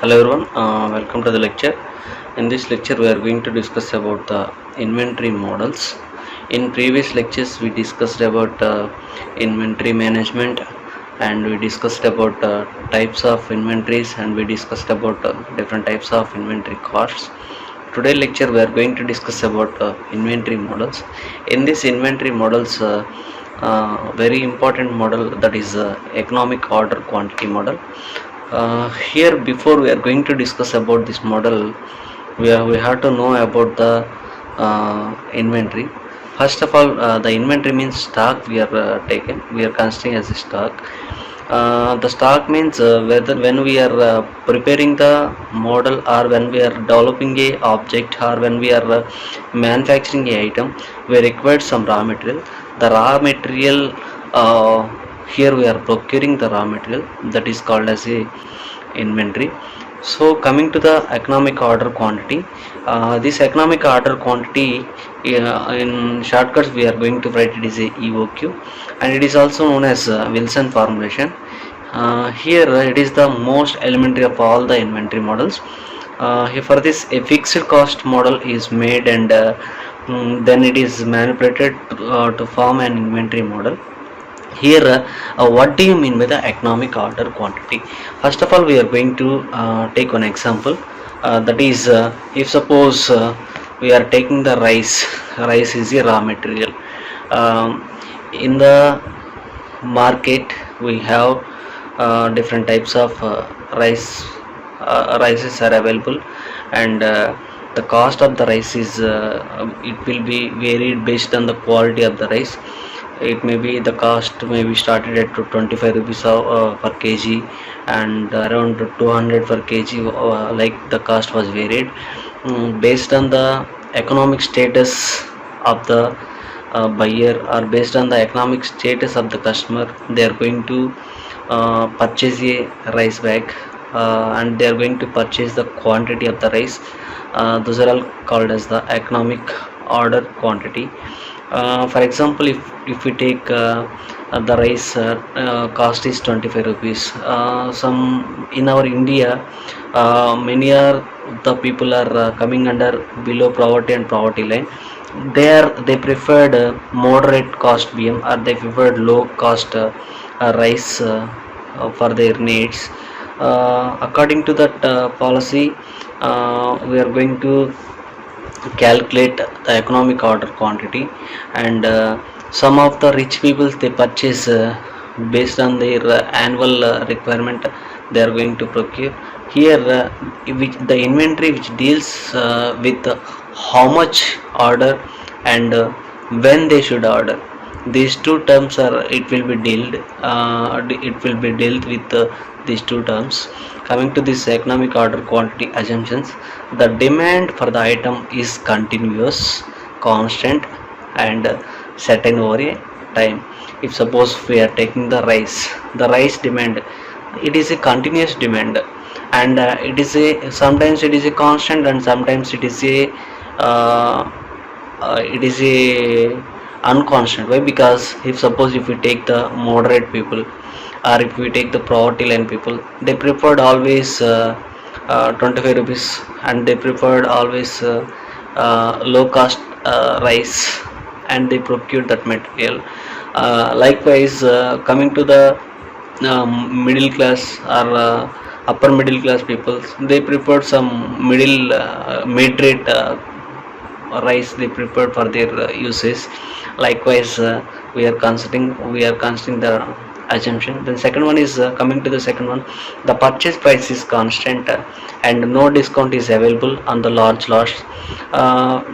Hello everyone, welcome to the lecture. In this lecture we are going to discuss about the inventory models. In previous lectures we discussed about inventory management, and we discussed about types of inventories, and we discussed about different types of inventory costs. Today lecture we are going to discuss about inventory models. In this inventory models, very important model, that is economic order quantity model. Here, before we are going to discuss about this model, we have to know about the inventory. First of all, the inventory means stock we are we are considering as a stock. The stock means whether when we are preparing the model, or when we are developing a object, or when we are manufacturing a item, we require some raw material. The raw material, here we are procuring the raw material, that is called as a inventory. So coming to the economic order quantity, this economic order quantity, in shortcuts we are going to write it is a EOQ, and it is also known as Wilson formulation. Here it is the most elementary of all the inventory models. Here for this, a fixed cost model is made, and then it is manipulated to form an inventory model. Here, what do you mean by the economic order quantity? First of all, we are going to take one example, that is, if suppose we are taking the rice is a raw material. In the market we have different types of rices are available, and the cost of the rice is, it will be varied based on the quality of the rice. It may be, the cost may be started at 25 rupees per kg, and around 200 per kg, like the cost was varied. Based on the economic status of the buyer, or based on the economic status of the customer, they are going to purchase a rice bag, and they are going to purchase the quantity of the rice. Those are all called as the economic order quantity. For example, if we take the rice, cost is 25 rupees. Some in our India, many are the people are coming under below poverty and poverty line. They preferred moderate cost BM, or they preferred low cost rice for their needs. According to that policy, we are going to calculate the economic order quantity, and some of the rich people, they purchase based on their annual requirement, they are going to procure. Here, which the inventory which deals with how much order, and when they should order, these two terms are, it will be dealt with these two terms. Coming to this economic order quantity assumptions, the demand for the item is continuous, constant, and certain over a time. If suppose we are taking the rice demand, it is a continuous demand, and it is a, sometimes it is a constant, and sometimes uh, it is a unconstant. Why? Because if suppose if we take the moderate people, or if we take the poverty line people, they preferred always 25 rupees, and they preferred always low cost rice, and they procured that material. Likewise, coming to the middle class, or upper middle class people, they preferred some mid rate rice, they prepared for their uses. Likewise, we are considering the assumption. Then second one is, coming to the second one, the purchase price is constant, and no discount is available on the large lots.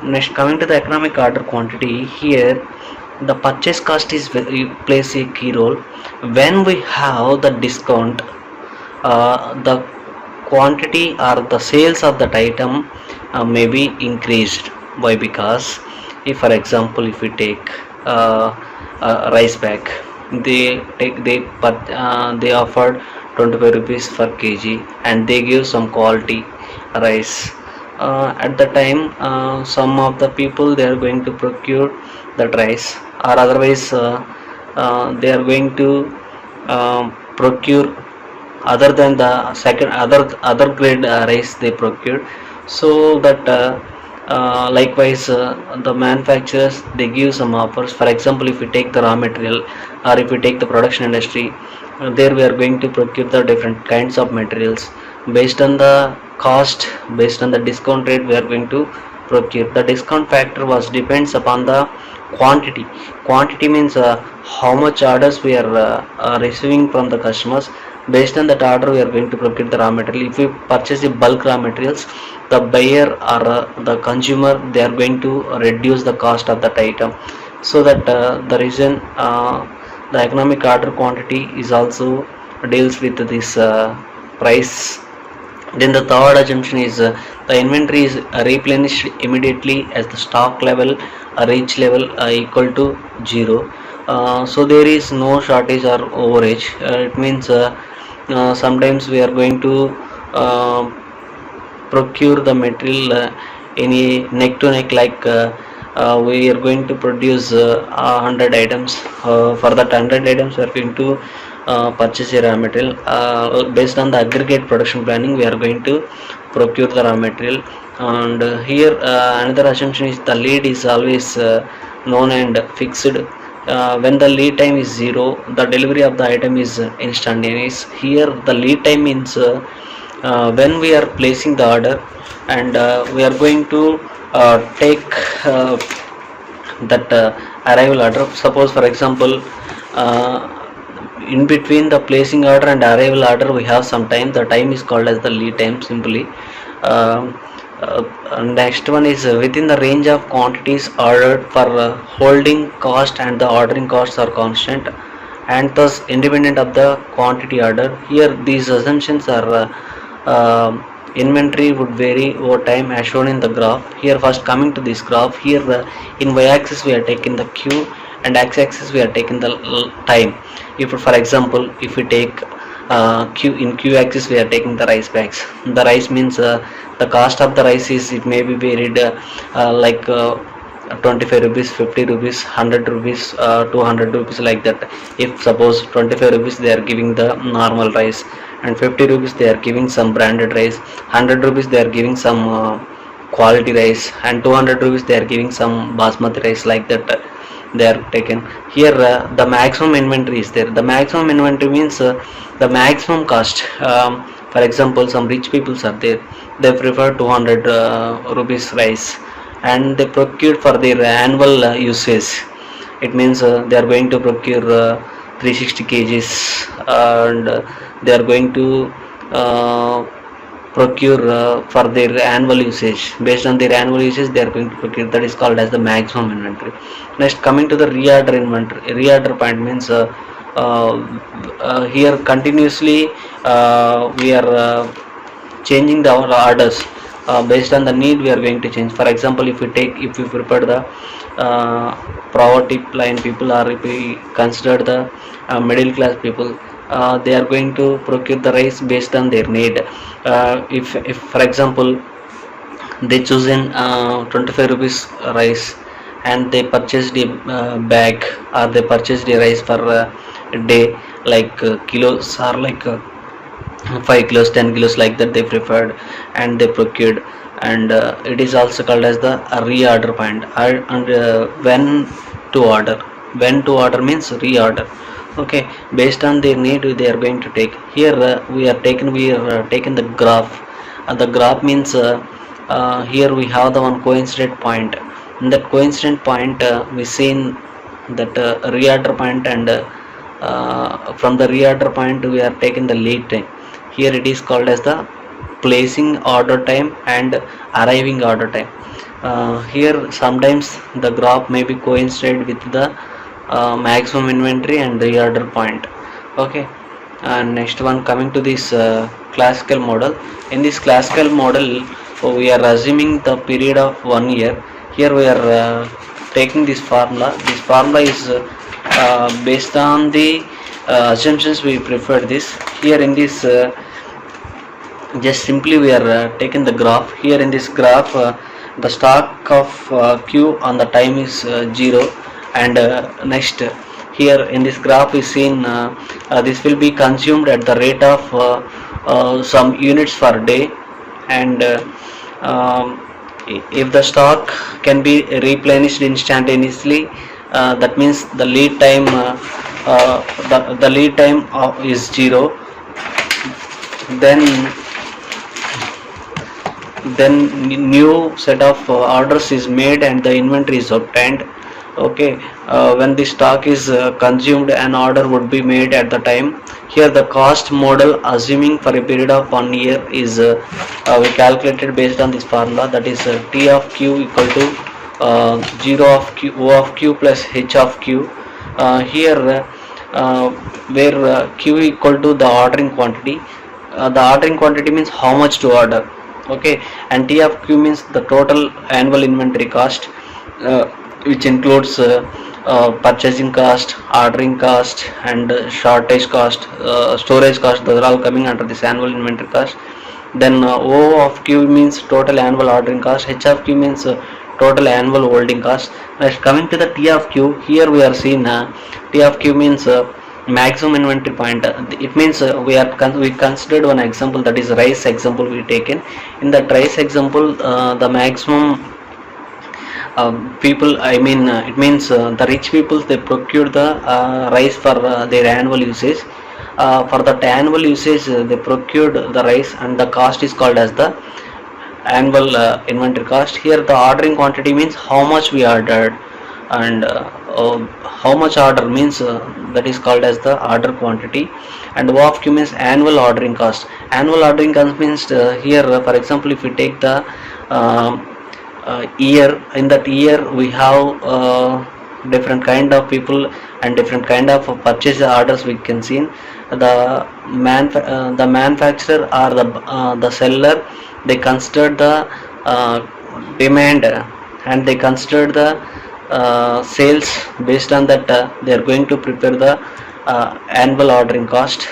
Next, coming to the economic order quantity, here the purchase cost is plays a key role. When we have the discount, the quantity or the sales of that item may be increased. Why? Because if, for example, if we take a rice bag, they offered 25 rupees per kg, and they give some quality rice. At the time, some of the people, they are going to procure that rice, or otherwise they are going to procure other than the second other grade rice they procured. So that likewise the manufacturers they give some offers. For example, if we take the raw material or if we take the production industry, there we are going to procure the different kinds of materials based on the cost, based on the discount rate we are going to procure. The discount factor was depends upon the quantity. Quantity means how much orders we are receiving from the customers. Based on that order we are going to procure the raw material. If we purchase the bulk raw materials, the buyer or the consumer they are going to reduce the cost of that item. So that the reason the economic order quantity is also deals with this price. Then the third assumption is the inventory is replenished immediately as the stock level reach level equal to 0. So there is no shortage or overage. It means sometimes we are going to uh, procure the material in a neck to neck, like we are going to produce 100 items. For that 100 items we are going to purchase a raw material. Based on the aggregate production planning we are going to procure the raw material. And here another assumption is the lead is always known and fixed. When the lead time is 0, the delivery of the item is instantaneous. Here the lead time means when we are placing the order and we are going to take that arrival order. Suppose for example uh, in between the placing order and arrival order we have some time. The time is called as the lead time simply. uh, Next one is within the range of quantities ordered for holding cost and the ordering costs are constant and thus independent of the quantity order. Here these assumptions are inventory would vary over time as shown in the graph. Here first coming to this graph, here in y-axis we are taking the q and x-axis we are taking the time. If for example if we take q-axis we are taking the rice bags. The rice means the cost of the rice is it may be varied like 25 rupees, 50 rupees, 100 rupees, 200 rupees, like that. If suppose 25 rupees they are giving the normal rice and 50 rupees they are giving some branded rice, 100 rupees they are giving some quality rice, and 200 rupees they are giving some basmati rice, like that they are taken. Here the maximum inventory is there. The maximum inventory means the maximum cost. For example, some rich people are there, they prefer 200 rupees rice and they procured for their annual usage. It means they are going to procure 360 kgs and they are going to uh, procure for their annual usage. Based on their annual usage they are going to procure. That is called as the maximum inventory. Next coming to the reorder inventory. Reorder point means uh, here continuously we are changing the our orders. Based on the need we are going to change. For example, if we prepare the poverty line people, or if we consider the middle class people, they are going to procure the rice based on their need. If for example they choose in 25 rupees rice and they purchased a bag, or they purchased a rice for a day, like kilos or like 5 kilos, 10 kilos, like that they preferred and they procured. And it is also called as the reorder point. And when to order means reorder. Okay, based on their need they are going to take. Here we are taken the graph. The graph means here we have the one coincident point. In that coincident point we seen that reorder point, and from the reorder point we are taking the lead time. Here it is called as the placing order time and arriving order time. Here sometimes the graph may be coincided with the maximum inventory and the reorder point. Okay, and next one coming to this classical model. In this classical model we are assuming the period of 1 year. Here we are taking this formula. This formula is based on the assumptions we prefer this. Here in this just simply we are taking the graph. Here in this graph the stock of q on the time is 0, and next Here in this graph is seen this will be consumed at the rate of some units per day, and um, if the stock can be replenished instantaneously, that means the lead time the lead time is zero. Then then new set of orders is made and the inventory is obtained. Okay, when the stock is consumed, an order would be made at the time. Here the cost model, assuming for a period of 1 year, is we calculated based on this formula, that is T of Q equal to 0 of Q, O of Q plus H of Q. Here where Q equal to the ordering quantity. The ordering quantity means how much to order. Okay, and T of Q means the total annual inventory cost, which includes purchasing cost, ordering cost, and shortage cost, storage cost. Those are all coming under this annual inventory cost. Then O of Q means total annual ordering cost. H of Q means total annual holding cost. Next, coming to the T of Q, here we are seeing T of Q means maximum inventory point. It means we considered one example, that is rice example we taken. In that rice example, the maximum people, I mean it means the rich people, they procure the rice for their annual usage. For that annual usage, they procured the rice, and the cost is called as the annual inventory cost. Here the ordering quantity means how much we ordered, and how much order means that is called as the order quantity. And O of Q means annual ordering cost. Annual ordering cost means here for example, if we take the year, in that year we have different kind of people and different kind of purchase orders we can see. The manufacturer or the seller, they consider the demand, and they consider the sales. Based on that, they are going to prepare the annual ordering cost.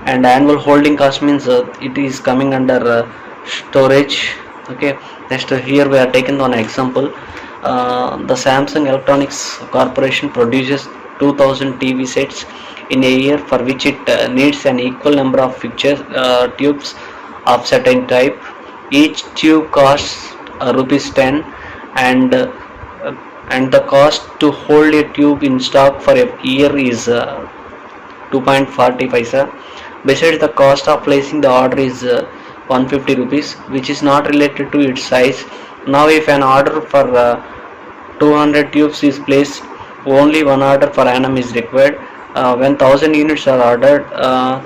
And annual holding cost means it is coming under storage. Okay, next here we are taking one example. The Samsung Electronics Corporation produces 2000 TV sets in a year, for which it needs an equal number of fixture tubes of certain type. Each tube costs rupees 10, and the cost to hold a tube in stock for a year is 2.40 paisa. Besides, the cost of placing the order is 150 rupees, which is not related to its size. Now if an order for 200 tubes is placed, only one order per annum is required. When 1000 units are ordered,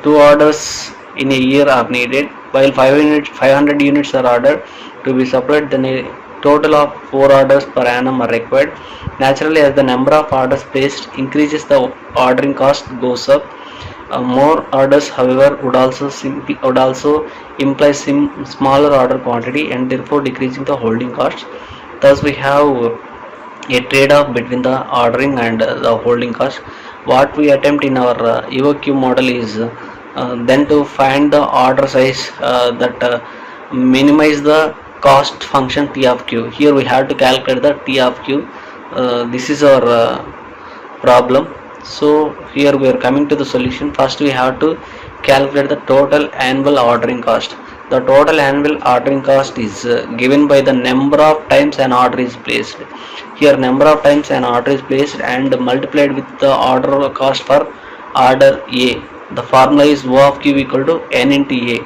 2 orders in a year are needed, while 500 units are ordered to be supplied, then a total of 4 orders per annum are required. Naturally, as the number of orders placed increases, the ordering cost goes up. More orders, however, would also imply smaller order quantity, and therefore decreasing the holding cost. Thus, we have a trade-off between the ordering and the holding cost. What we attempt in our EOQ model is then to find the order size that minimize the cost function T of Q. Here we have to calculate the T of Q. This is our problem. So here we are coming to the solution. First we have to calculate the total annual ordering cost. The total annual ordering cost is given by the number of times an order is placed. Here number of times an order is placed and multiplied with the order cost for order A. The formula is O of Q equal to N into A.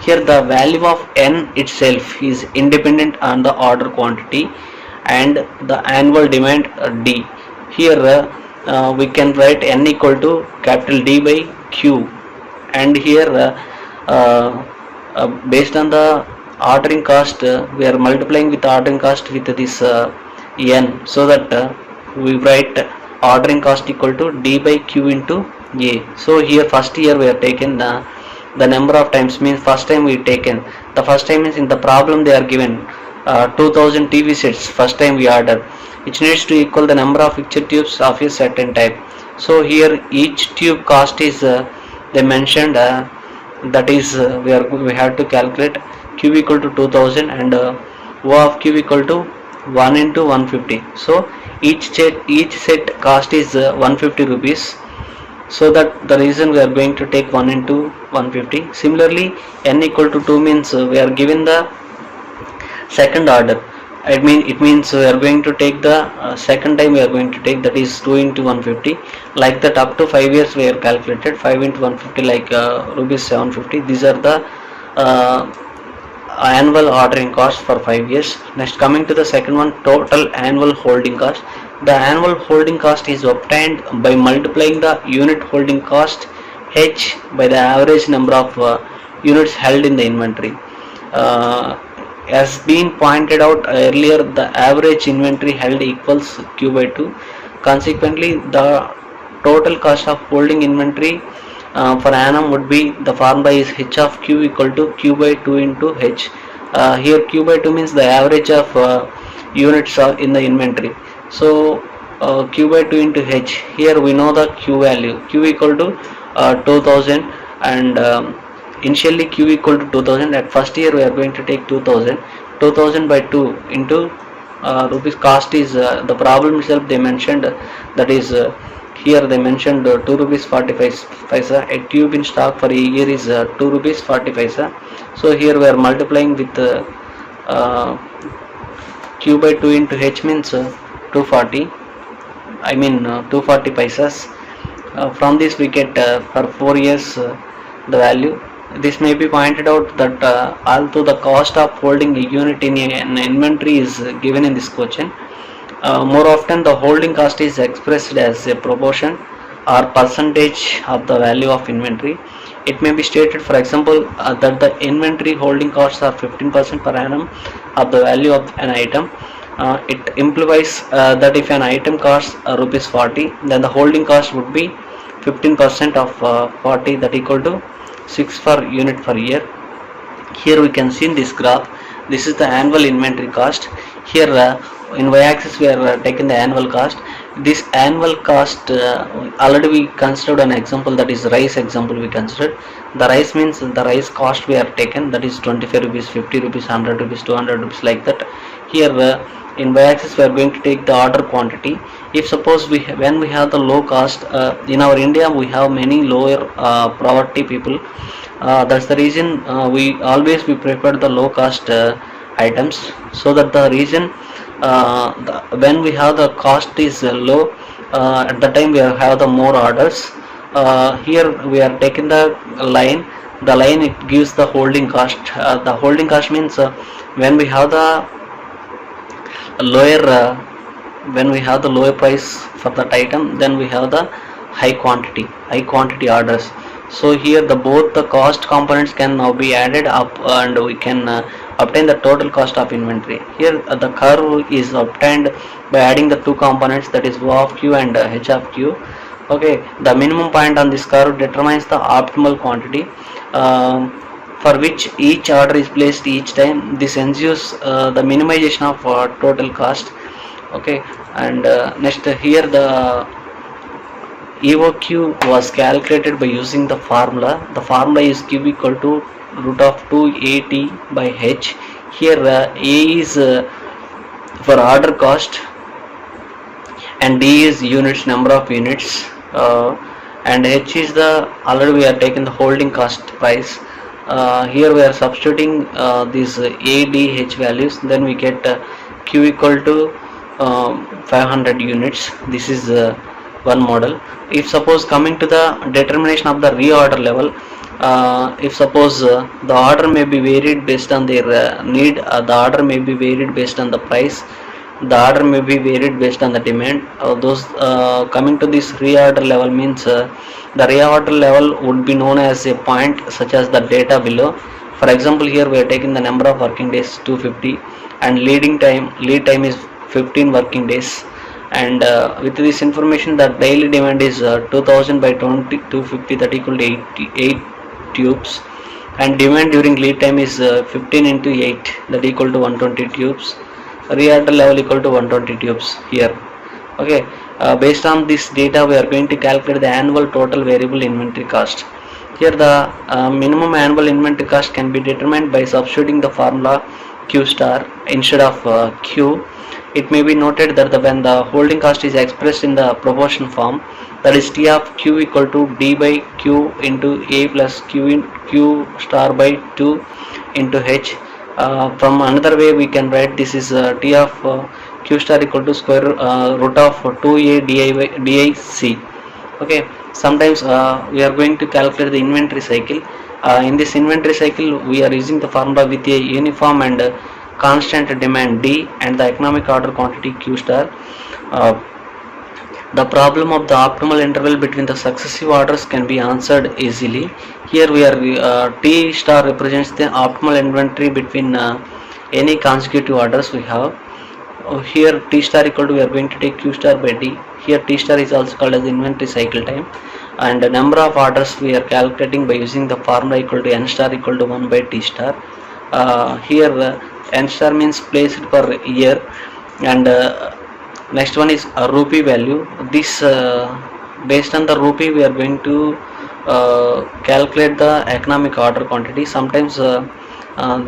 Here the value of N itself is independent on the order quantity and the annual demand D. Here we can write N equal to capital D by Q, and here based on the ordering cost, we are multiplying with the ordering cost with this N, so that we write ordering cost equal to D by Q into A. So here first year we have taken the number of times, means first time we taken. The first time is in the problem they are given 2000 TV sets first time we order, which needs to equal the number of fixture tubes of a certain type. So here each tube cost is they mentioned, that is we have to calculate Q equal to 2000 and O of Q equal to 1 into 150. So each set cost is 150 rupees. So that the reason we are going to take 1 into 150. Similarly, n equal to 2 means we are given the second order. It means we are going to take the second time we are going to take, that is 2 into 150. Like that, up to 5 years we are calculated 5 into 150 like rupees 750. These are the uh, annual ordering cost for 5 years. Next, coming to the second one, total annual holding cost. The annual holding cost is obtained by multiplying the unit holding cost h by the average number of units held in the inventory. As been pointed out earlier, the average inventory held equals q by 2. Consequently, the total cost of holding inventory for annum would be, the formula is h of q equal to q by 2 into h. Here q by 2 means the average of units in the inventory. So q by 2 into h. Here we know the q value, q equal to 2000, and initially q equal to 2000. At first year we are going to take 2000 by 2 into rupees. Cost is the problem itself they mentioned, that is here they mentioned 2 rupees 45 paisa. A tube in stock for a year is 2 rupees 40 paisa. So here we are multiplying with uh, q by 2 into h means 240, 240 paisas. From this we get for 4 years the value. This may be pointed out that although the cost of holding a unit in an inventory is given in this question, more often the holding cost is expressed as a proportion or percentage of the value of inventory. It may be stated, for example, that the inventory holding costs are 15% per annum of the value of an item. It implies that if an item costs rupees 40, then the holding cost would be 15% of 40, that equal to 6 per unit per year. Here we can see in this graph, this is the annual inventory cost. Here in y-axis we are taking the annual cost. This annual cost, already we considered an example, that is rice example we considered. The rice means the rice cost we are taken, that is 25 rupees, 50 rupees, 100 rupees, 200 rupees, like that. Here in y-axis we are going to take the order quantity. If suppose when we have the low cost, in our India we have many lower poverty people. That's the reason we prefer the low cost items, so that the reason when we have the cost is low, at the time we have the more orders. Here we are taking the line. The line, it gives the holding cost. The holding cost means when we have the lower price for that item, then we have the high quantity orders. So here both the cost components can now be added up, and we can obtain the total cost of inventory. Here the curve is obtained by adding the two components, that is O of q and h of q. Okay, the minimum point on this curve determines the optimal quantity for which each order is placed each time. This ensures the minimization of total cost. Okay, and next, here the EOQ was calculated by using the formula. The formula is q equal to root of 2at by h. Here a is for order cost, and d is units, number of units, and h is the, already we are taking the holding cost price. Here we are substituting these a, d, h values, then we get q equal to 500 units. This is one model. If suppose coming to the determination of the reorder level, if suppose the order may be varied based on their need, the order may be varied based on the price, the order may be varied based on the demand. Those coming to this reorder level means the reorder level would be known as a point such as the data below. For example, here we are taking the number of working days 250, and lead time is 15 working days. And with this information, the daily demand is 2000 by 250, that equal to 8 tubes, and demand during lead time is 15 into 8, that equal to 120 tubes. Reorder level equal to 120 tubes here. Okay, based on this data we are going to calculate the annual total variable inventory cost. Here the minimum annual inventory cost can be determined by substituting the formula q star instead of q. it may be noted that when the holding cost is expressed in the proportion form, that is T of Q equal to D by Q into A plus Q star by 2 into H. From another way we can write this is T of Q star equal to square root of 2A DIC. Okay, sometimes we are going to calculate the inventory cycle. In this inventory cycle we are using the formula with a uniform and constant demand D and the economic order quantity Q star. uh, the problem of the optimal interval between the successive orders can be answered easily. Here we are T star represents the optimal inventory between any consecutive orders we have. Here T star equal to, we are going to take Q star by D. Here T star is also called as inventory cycle time, and the number of orders we are calculating by using the formula equal to N star equal to 1 by T star. Here N star means placed per year, and next one is a rupee value. This based on the rupee we are going to calculate the economic order quantity. Sometimes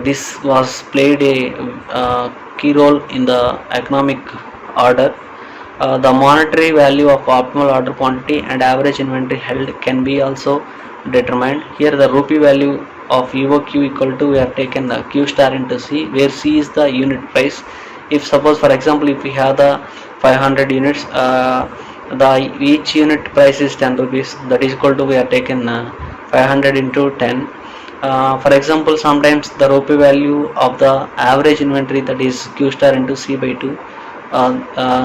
this was played a key role in the economic order. The monetary value of optimal order quantity and average inventory held can be also determined. Here the rupee value of EOQ equal to, we have taken the Q star into C, where C is the unit price. If suppose for example if we have the 500 units, the each unit price is 10 rupees, that is equal to, we have taken 500 into 10. For example, sometimes the rupee value of the average inventory, that is Q star into C by 2.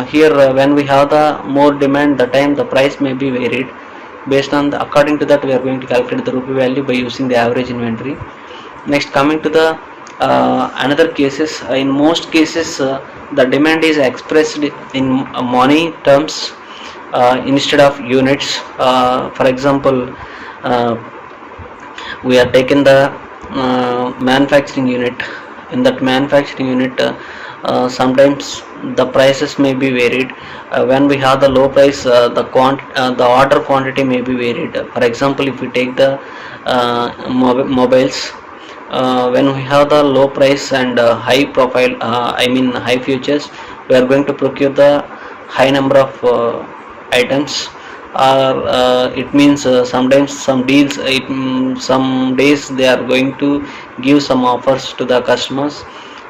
Here when we have the more demand, the time the price may be varied. Based on the, according to that we are going to calculate the rupee value by using the average inventory. Next, coming to the another cases, in most cases the demand is expressed in money terms instead of units. For example, we are taken the manufacturing unit. In that manufacturing unit, sometimes the prices may be varied. When we have the low price, the order quantity may be varied. For example, if we take the mobiles, when we have the low price and high profile, I mean high futures, we are going to procure the high number of items. Or it means sometimes some deals, some days they are going to give some offers to the customers.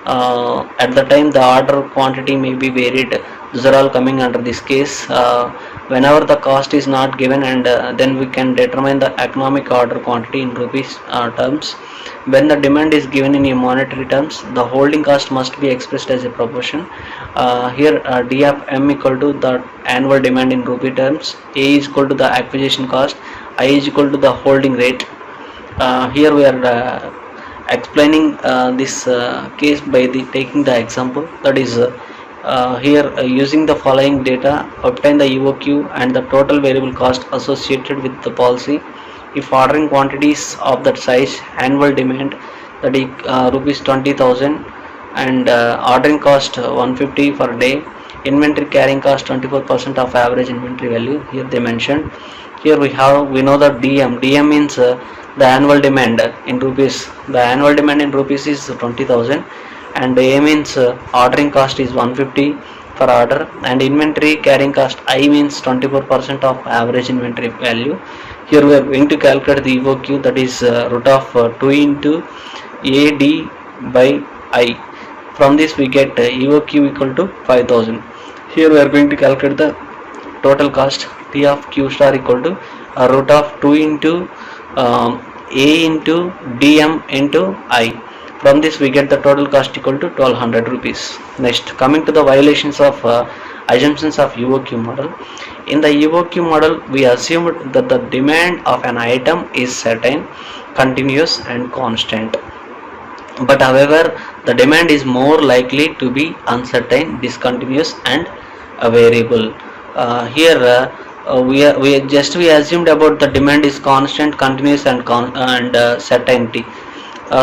At the time the order quantity may be varied. These are all coming under this case. Whenever the cost is not given, and then we can determine the economic order quantity in rupees terms. When the demand is given in a monetary terms, the holding cost must be expressed as a proportion. Here D of M equal to the annual demand in rupee terms, A is equal to the acquisition cost, I is equal to the holding rate. Here we are explaining this case by taking the example, that is here using the following data, obtain the EOQ and the total variable cost associated with the policy. If ordering quantities of that size, annual demand, that is rupees 20,000, and ordering cost 150 per day, inventory carrying cost 24% of average inventory value. Here they mentioned. Here we know that DM means the annual demand in rupees. The annual demand in rupees is 20,000, and A means ordering cost is 150 per order, and inventory carrying cost I means 24% of average inventory value. Here we are going to calculate the EOQ, that is root of 2 into AD by I. From this we get EOQ equal to 5,000. Here we are going to calculate the total cost, T of Q star equal to root of 2 into A into DM into I. From this we get the total cost equal to 1200 rupees. Next, coming to the violations of assumptions of EOQ model. In the EOQ model, we assumed that the demand of an item is certain, continuous and constant. But however, the demand is more likely to be uncertain, discontinuous and variable. Here we assumed about the demand is constant, continuous and certainty.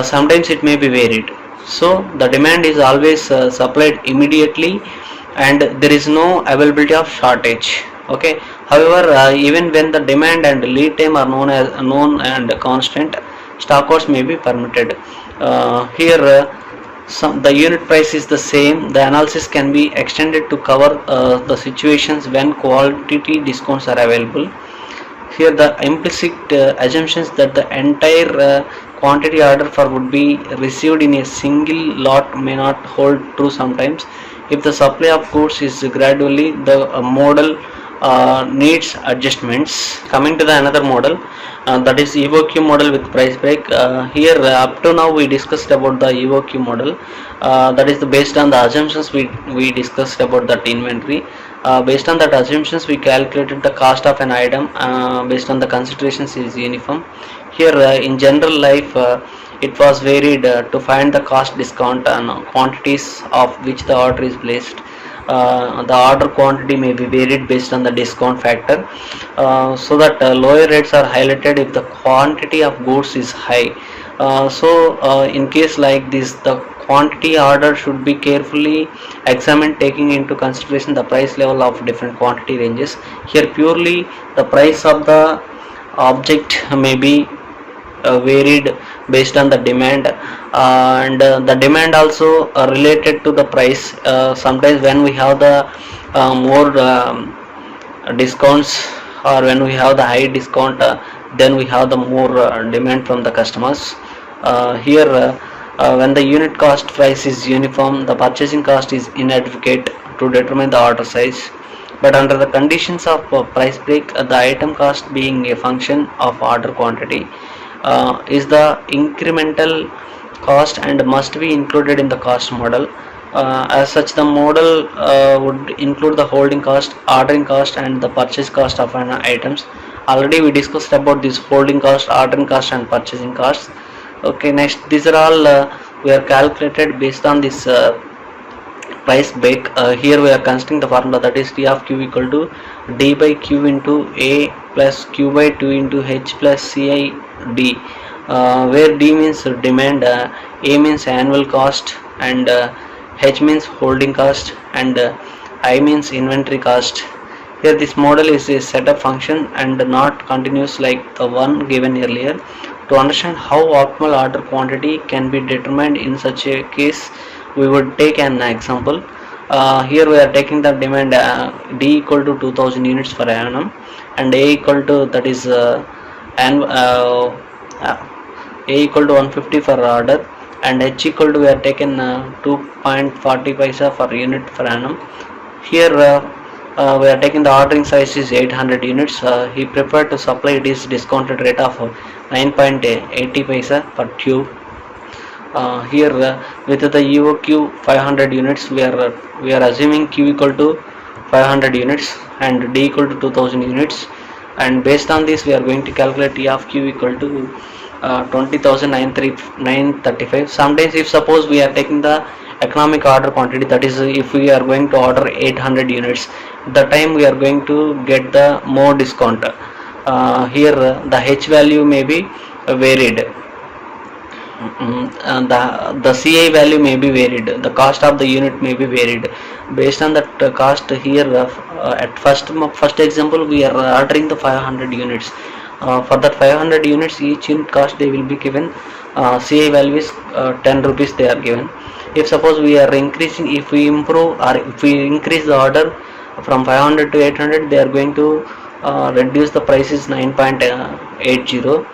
Sometimes it may be varied. So the demand is always supplied immediately, and there is no availability of shortage. Okay. However, even when the demand and lead time are known and constant, stock outs may be permitted. Here the unit price is the same. The analysis can be extended to cover the situations when quantity discounts are available. Here the implicit assumptions that the entire quantity order for would be received in a single lot may not hold true sometimes. If the supply of goods is gradually, the model needs adjustments. Coming to the another model, that is EOQ model with price break. Here up to now we discussed about the EOQ model, that is based on the assumptions we discussed about that inventory. Based on that assumptions we calculated the cost of an item based on the considerations is uniform. Here in general life it was varied to find the cost discount on quantities of which the order is placed. The order quantity may be varied based on the discount factor, so that lower rates are highlighted if the quantity of goods is high. In case like this, the quantity order should be carefully examined, taking into consideration the price level of different quantity ranges. Here purely the price of the object may be varied based on the demand, and the demand also related to the price. Sometimes when we have the more discounts, or when we have the high discount, then we have the more demand from the customers. Here when the unit cost price is uniform, the purchasing cost is inadequate to determine the order size. But under the conditions of price break, the item cost being a function of order quantity is the incremental cost and must be included in the cost model. As such, the model would include the holding cost, ordering cost, and the purchase cost of an items. Already we discussed about this holding cost, ordering cost, and purchasing costs. Okay, next, these are all we are calculated based on this price break. Here we are considering the formula, that is T of Q equal to D by Q into A plus Q by 2 into H plus CI D, where D means demand, A means annual cost, and H means holding cost, and I means inventory cost. Here this model is a setup function and not continuous like the one given earlier. To understand how optimal order quantity can be determined in such a case, we would take an example. Here we are taking the demand D equal to 2000 units per annum, and A equal to, that is A equal to 150 per order, and H equal to, we are taken 2.40 paisa per unit per annum. Here we are taking the ordering size is 800 units. He prepared to supply it is discounted rate of 9.80 paisa per tube. Here with the EOQ 500 units, we are assuming Q equal to 500 units and D equal to 2000 units, and based on this we are going to calculate T of Q equal to 20,935. Sometimes if suppose we are taking the economic order quantity, that is if we are going to order 800 units, the time we are going to get the more discount. Here the H value may be varied, and the CI value may be varied, the cost of the unit may be varied. Based on that cost, here at first example we are ordering the 500 units. For that 500 units, each unit cost they will be given, CI value is 10 rupees they are given. If suppose we are increasing, if we improve or if we increase the order from 500 to 800, they are going to reduce the price is 9.80.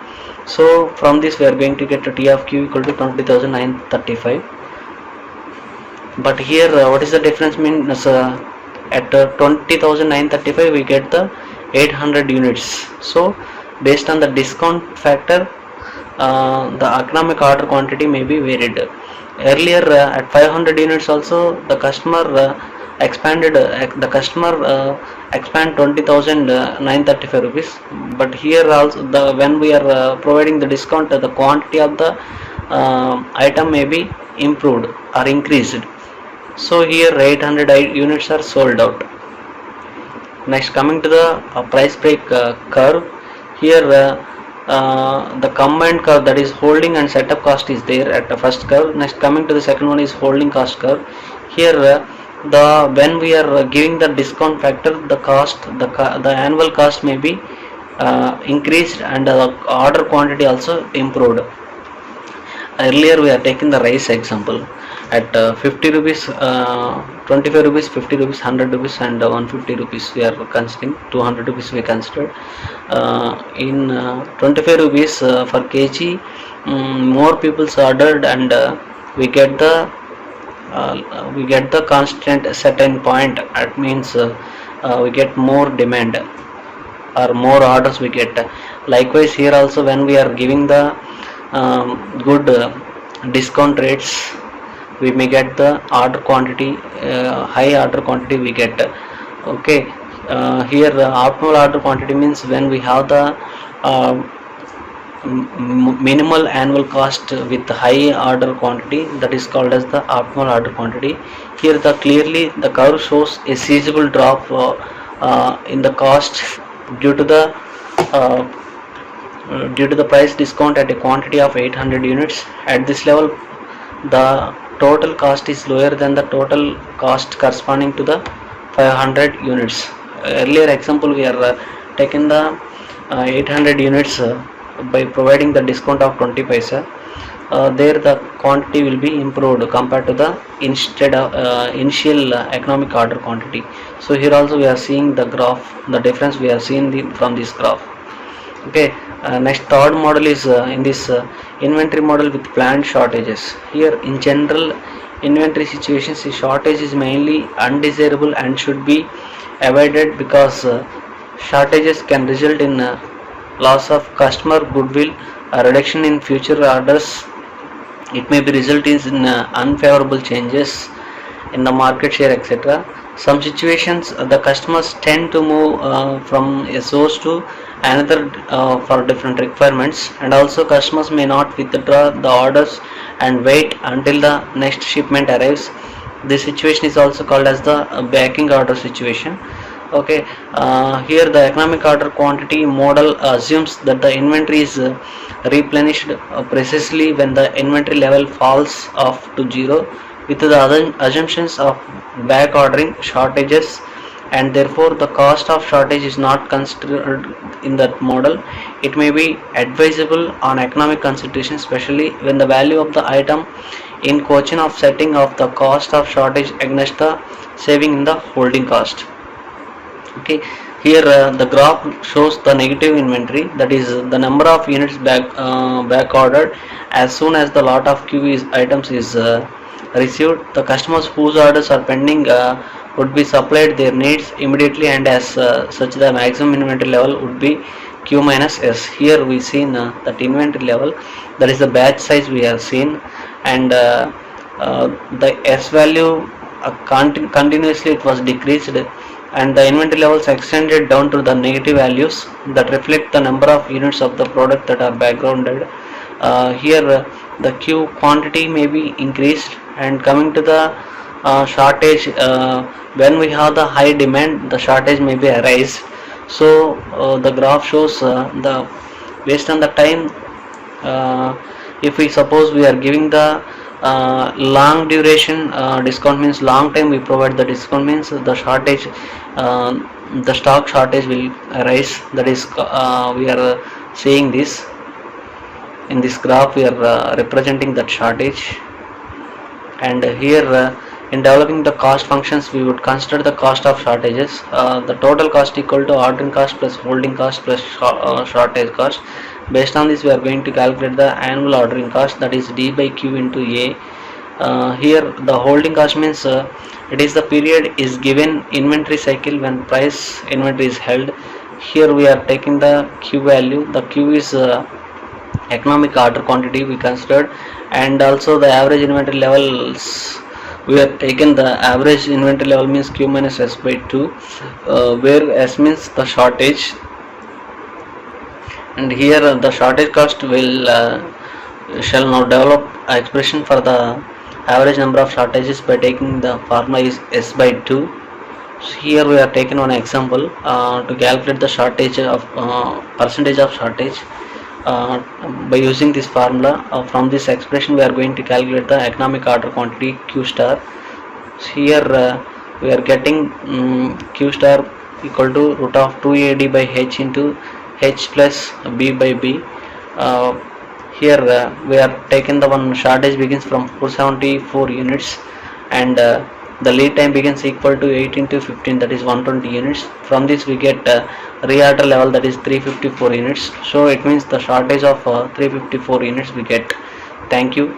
So from this we are going to get a T of Q equal to 20,935. But here what is the difference means, at 20,935 we get the 800 units. So based on the discount factor, the economic order quantity may be varied. Earlier at 500 units also the customer expand 20,935 rupees. But here also when we are providing the discount, the quantity of the item may be improved or increased. So here 800 units are sold out. Next, coming to the price break curve, here the combined curve, that is holding and setup cost is there at the first curve. Next, coming to the second one is holding cost curve. Here when we are giving the discount factor, the cost, the annual cost may be increased and the order quantity also improved. Earlier we are taking the rice example. at 50 rupees, 25 rupees, 50 rupees, 100 rupees, and 150 rupees we are considering. 200 rupees we considered. In 25 rupees for kg, more people's ordered, and we get the constant certain point. That means we get more demand or more orders we get. Likewise here also, when we are giving the good discount rates, we may get the order quantity, high order quantity we get. Okay, here optimal order quantity means when we have the uh, minimal annual cost with high order quantity, that is called as the optimal order quantity. Here the clearly the curve shows a seizable drop in the cost due to the uh, price discount at a quantity of 800 units. At this level, the total cost is lower than the total cost corresponding to the 500 units. Earlier example, we are taking the 800 units by providing the discount of 20 paisa. There the quantity will be improved compared to the initial economic order quantity. So here also we are seeing the graph, the difference we are seeing from this graph. Okay, next third model is in this inventory model with planned shortages. Here in general inventory situations, the shortage is mainly undesirable and should be avoided, because shortages can result in loss of customer goodwill, a reduction in future orders. It may be result in unfavorable changes in the market share, etc. Some situations the customers tend to move from a source to another for different requirements, and also customers may not withdraw the orders and wait until the next shipment arrives. This situation is also called as the backing order situation. Okay, here the economic order quantity model assumes that the inventory is replenished precisely when the inventory level falls off to zero, with the other assumptions of back ordering shortages, and therefore the cost of shortage is not considered in that model. It may be advisable on economic consideration, especially when the value of the item in question of setting of the cost of shortage against the saving in the holding cost. Okay, here the graph shows the negative inventory, that is the number of units back ordered as soon as the lot of items is received. The customers whose orders are pending would be supplied their needs immediately, and as such the maximum inventory level would be Q minus S. Here we seen that inventory level, that is the batch size we have seen, and the S value continuously it was decreased, and the inventory levels extended down to the negative values that reflect the number of units of the product that are backgrounded. Here the Q quantity may be increased, and coming to the shortage, when we have the high demand, the shortage may be arise. So the graph shows the based on the time, if we suppose we are giving the long duration discount, means long time we provide the discount, means the shortage, the stock shortage will arise. That is we are seeing this in this graph, we are representing that shortage. And here in developing the cost functions, we would consider the cost of shortages, the total cost equal to ordering cost plus holding cost plus shortage cost. Based on this, we are going to calculate the annual ordering cost, that is D by Q into A. Here the holding cost means it is the period is given inventory cycle when price inventory is held. Here we are taking the Q value. The Q is economic order quantity we considered, and also the average inventory levels, we have taken the average inventory level means Q minus S by 2, where S means the shortage, and here the shortage cost will shall now develop expression for the average number of shortages by taking the formula is S by 2. So here we are taking one example to calculate the shortage of percentage of shortage. By using this formula, from this expression we are going to calculate the economic order quantity Q star. So here we are getting Q star equal to root of 2AD by H into H plus B by B. here we are taken the one shortage begins from 474 units, and the lead time begins equal to 8 into 15, that is 120 units. From this we get reorder level, that is 354 units. So it means the shortage of 354 units we get. Thank you.